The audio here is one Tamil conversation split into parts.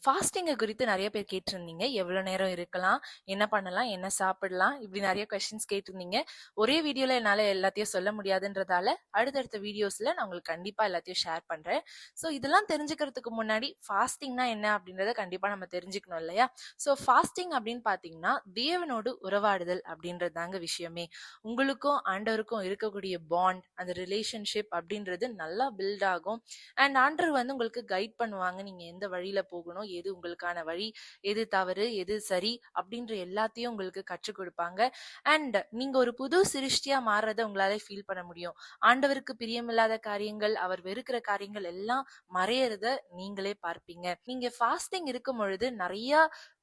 ஃபாஸ்டிங்க குறித்து நெறைய பேர் கேட்டிருந்தீங்க. எவ்வளோ நேரம் இருக்கலாம்? என்ன பண்ணலாம்? என்ன சாப்பிடலாம்? இப்படி நெறைய கொஸ்டின்ஸ் கேட்டிருந்தீங்க. ஒரே வீடியோல என்னால எல்லாத்தையும் சொல்ல முடியாதுன்றதால, அடுத்தடுத்த வீடியோஸ்ல நான் உங்களுக்கு கண்டிப்பா எல்லாத்தையும் ஷேர் பண்றேன். ஸோ இதெல்லாம் தெரிஞ்சுக்கிறதுக்கு முன்னாடி ஃபாஸ்டிங்னா என்ன அப்படின்றத கண்டிப்பா நம்ம தெரிஞ்சுக்கணும் இல்லையா? ஸோ ஃபாஸ்டிங் அப்படின்னு பார்த்தீங்கன்னா, தேவனோடு உறவாடுதல் அப்படின்றது தாங்க விஷயமே. உங்களுக்கும் ஆண்டவருக்கும் இருக்கக்கூடிய பாண்ட், அந்த ரிலேஷன்ஷிப் அப்படின்றது நல்லா பில்ட் ஆகும். அண்ட் ஆண்டவர் வந்து உங்களுக்கு கைட் பண்ணுவாங்க. நீங்க எந்த வழியில போகணும், எது உங்களுக்கான வழி, எது தவறு, எது சரி அப்படின்ற எல்லாத்தையும் உங்களுக்கு கற்றுக் கொடுப்பாங்க. அண்ட் நீங்க ஒரு புது சிருஷ்டியா மாறுறத உங்களால ஃபீல் பண்ண முடியும். ஆண்டவருக்கு பிரியமில்லாத காரியங்கள், அவர் வெறுக்கிற காரியங்கள் எல்லாம் மறையறத நீங்களே பார்ப்பீங்க. நீங்க ஃபாஸ்டிங் இருக்கும் பொழுது நிறைய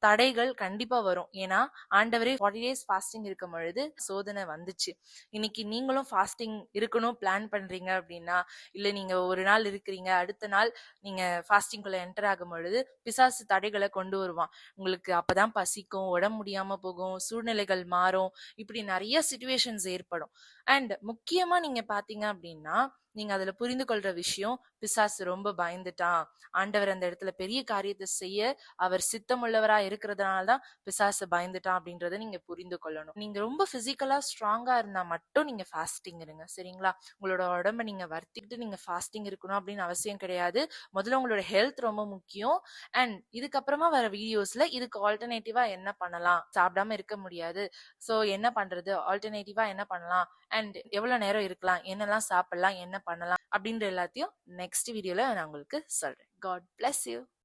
தடைகள் கண்டிப்பா வரும். ஏன்னா ஆண்டவரே 40 டேஸ் ஃபாஸ்டிங் இருக்கும் பொழுது சோதனை வந்துச்சு. இன்னைக்கு நீங்களும் ஃபாஸ்டிங் இருக்கணும் பிளான் பண்றீங்க அப்படின்னா, இல்ல நீங்க ஒரு நாள் இருக்கிறீங்க, அடுத்த நாள் நீங்க ஃபாஸ்டிங்குள்ள என்டர் ஆகும் பொழுது பிசாசு தடைகளை கொண்டு வருவான். உங்களுக்கு அப்பதான் பசிக்கும், உடம்பு முடியாம போகும், சூழ்நிலைகள் மாறும், இப்படி நிறைய சிச்சுவேஷன்ஸ் ஏற்படும். அண்ட் முக்கியமா நீங்க பாத்தீங்க அப்படின்னா, நீங்க அதுல புரிந்து கொள்ற விஷயம், பிசாசு ரொம்ப பயந்துட்டான், ஆண்டவர் அந்த இடத்துல பெரிய காரியத்தை செய்ய அவர் சித்தமுள்ளவரா இருக்கிறதுனாலதான் பிசாசு பயந்துட்டான் அப்படின்றத நீங்க புரிந்து கொள்ளணும். நீங்க ரொம்ப பிசிக்கலா ஸ்ட்ராங்கா இருந்தா மட்டும் நீங்க ஃபாஸ்டிங் இருங்க, சரிங்களா? உங்களோட உடம்ப நீங்க வருத்திக்கிட்டு நீங்க ஃபாஸ்டிங் இருக்கணும் அப்படின்னு அவசியம் கிடையாது. முதல்ல உங்களோட ஹெல்த் ரொம்ப முக்கியம். அண்ட் இதுக்கப்புறமா வர வீடியோஸ்ல இதுக்கு ஆல்டர்னேட்டிவா என்ன பண்ணலாம், சாப்பிடாம இருக்க முடியாது, சோ என்ன பண்றது, ஆல்டர்னேட்டிவா என்ன பண்ணலாம், அண்ட் எவ்வளவு நேரம் இருக்கலாம், என்னெல்லாம் சாப்பிடலாம், என்ன பண்ணலாம் அப்படின்ற எல்லாத்தையும் நெக்ஸ்ட் வீடியோல நான் உங்களுக்கு சொல்றேன். God bless you.